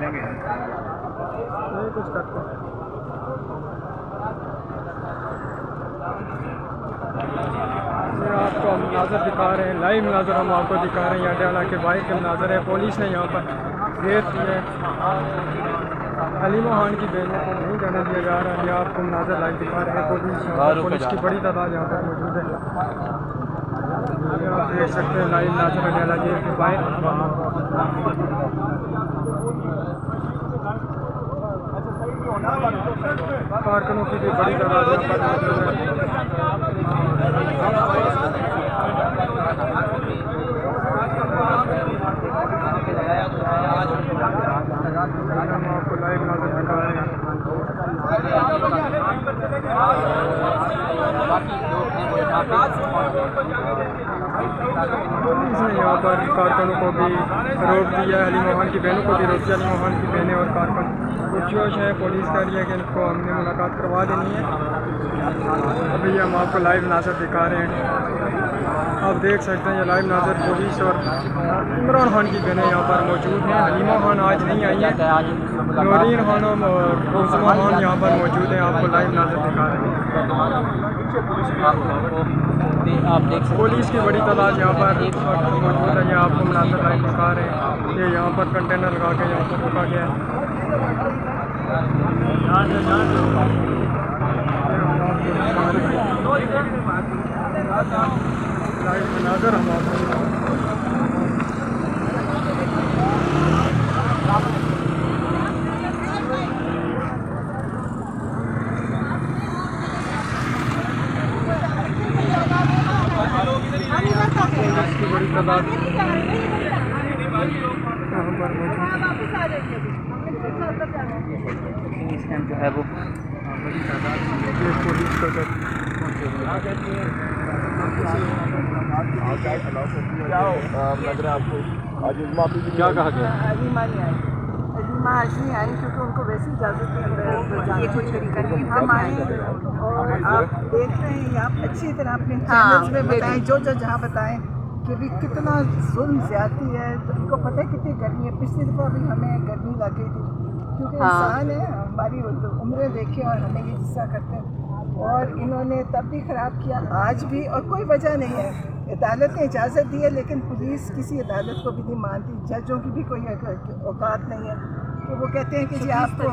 मिलेंगे नहीं कुछ करते हैं। ये आपको हम मनाज़र दिखा रहे हैं, लाइव मनाज़र हम आपको दिखा रहे हैं। यहाँ डाला के बाइक के मनाज़र है। पुलिस ने यहाँ पर घेर दिए। हलीमा खान की बहनों को नहीं जाने दिया जा रहा है। ये आपको मनाज़र लाइव दिखा रहे हैं। पुलिस की बड़ी तादाद यहाँ पर मौजूद है। आप देख सकते हैं लाइव मनाज़र डाला जेल के बाहर। कारकुनों की भी बड़ी तादाद यहाँ पर मौजूद है। हम आपको लाइव नजर दिखा रहे हैं। पुलिस ने यहाँ पर कारकुनों को भी रोक दिया है। हलीमा खान की बहनों को भी रोक दिया। हलीमा खान की बहनें और कारकुन पुरजोश है। पुलिस कह रही है कि इनको हमने मुलाकात करवा देनी है। अभी हम आपको लाइव नाज़र दिखा रहे हैं। आप देख सकते हैं ये लाइव नाज़र पुलिस और इमरान खान की बहनें यहाँ पर मौजूद हैं। हलीमा खान आज नहीं आई है। नौरीन खानम और रोज़मा खान यहाँ पर मौजूद हैं। आपको लाइव नाज़र दिखा रहे हैं। आप देख सकते पुलिस की बड़ी तादाद यहाँ पर मौजूद है। ये आपको मनाज़र लाइव दिखा रहे हैं। ये यहाँ पर कंटेनर लगा के यहाँ पर रुका गया है। लाइव मनाज़र हम आपको की बड़ी तादाद यहाँ पर मौजूद इस टाइम जो है वो बड़ी तादाद पुलिस को जब क्या कहा गया? अलीमा नहीं आई। अलीमा आज नहीं आई क्योंकि उनको वैसी इजाज़त नहीं हम आए और आप देख रहे हैं आप अच्छी तरह अपने चैनल्स में बताएं जो जहाँ बताएं कि भी कितना जुल्म ज़्यादती है। तो इनको पता है कितनी गर्मी है। पिछली दफ़ा भी हमें गर्मी लग गई थी क्योंकि इंसान है हमारी उम्रें देखें और हमें ये हिस्सा करते हैं। और इन्होंने तब भी ख़राब किया आज भी और कोई वजह नहीं है। अदालत ने इजाज़त दी है लेकिन पुलिस किसी अदालत को भी नहीं मानती। जजों की भी कोई औकात नहीं है। तो वो कहते हैं कि जी आपको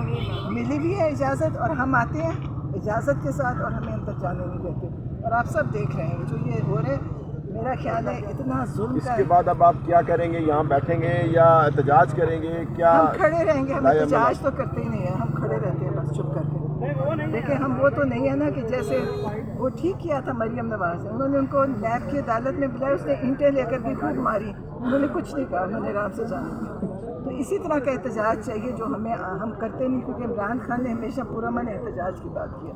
मिली भी है इजाज़त और हम आते हैं इजाज़त के साथ और हमें अंदर जाने नहीं देते। और आप सब देख रहे हैं जो ये हो रहे मेरा ख्याल है इतना जुल्म का। इसके बाद अब आप क्या करेंगे? यहाँ बैठेंगे या एहतजाज करेंगे? क्या हम खड़े रहेंगे? हम एहतजाज तो करते ही नहीं है। हम खड़े रहते हैं बस चुप करके। देखिए हम वो तो नहीं है ना कि जैसे वो ठीक किया था मरियम नवाज ने। उन्होंने उनको नैब की अदालत में बुलाया। उसने ईंटें लेकर भी खूब मारी। उन्होंने कुछ नहीं कहा। उन्होंने आराम से जाने दिया। तो इसी तरह का एहतजाज चाहिए जो हम करते नहीं क्योंकि इमरान खान ने हमेशा पूरा मन एहतजाज की बात किया।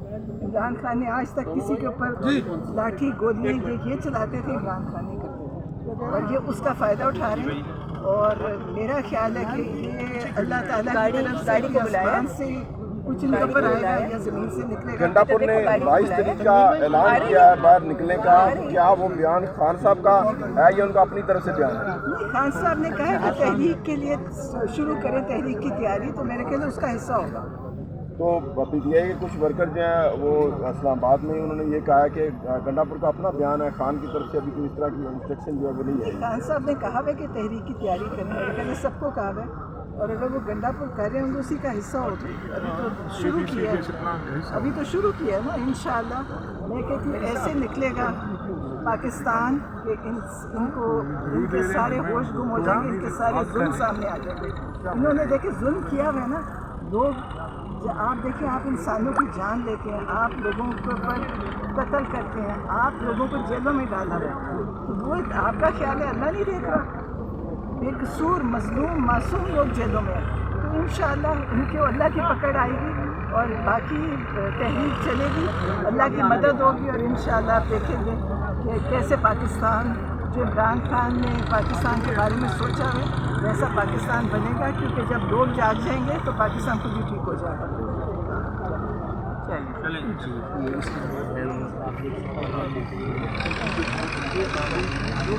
इमरान खान ने आज तक किसी के ऊपर लाठी गोलियाँ ये चलाते थे। इमरान खान नहीं करते थे और ये उसका फ़ायदा उठा रहे हैं। और मेरा ख्याल है कि ये अल्लाह ताला की तरफ गाड़ी को बुलाया से कुछ इनके ऊपर आएगा या ज़मीन से निकलेगा। गंडापुर ने 22 तारीख का ऐलान किया है बाहर निकलने का। क्या वो बयान खान साहब का है या उनका अपनी तरफ से बयान है? खान साहब ने कहा कि तहरीक के लिए शुरू करें तहरीक की तैयारी। तो मेरे ख्याल उसका हिस्सा होगा। तो पीटीआई के कुछ वर्कर जो हैं वो इस्लामाबाद में उन्होंने ये कहा है कि गंडापुर का अपना बयान है। खान की तरफ से अभी कोई इस तरह की इंस्ट्रक्शन जो है वो नहीं है। खान साहब ने कहा है कि तहरीक की तैयारी करें। मेरे ख्याल सबको कहा है और अगर वो गंडापुर कर रहे होंगे उसी का हिस्सा हो। तो अभी तो शुरू किया है ना। इंशाअल्लाह मैं कहती हूँ ऐसे निकलेगा पाकिस्तान के इनको इनके सारे होश गुम हो जाएंगे। इनके सारे जुल्म सामने आ जाएंगे। इन्होंने देखे जुल्म किया है ना लोग। आप देखें आप इंसानों की जान लेते हैं। आप लोगों के ऊपर कत्ल करते हैं। आप लोगों को जेलों में डाला है। तो वो आपका ख्याल है अल्लाह नहीं देख रहा? बेकसूर मजलूम मासूम लोग जेलों में हैं। तो इंशाअल्लाह उनके अल्लाह की पकड़ आएगी और बाकी तहरीक चलेगी। अल्लाह की मदद होगी और इंशाअल्लाह आप देखेंगे कि कैसे पाकिस्तान जो इमरान खान ने पाकिस्तान के बारे में सोचा है वैसा पाकिस्तान बनेगा। क्योंकि जब लोग जाग जाएंगे तो पाकिस्तान खुद ही ठीक हो जाएगा। चलिए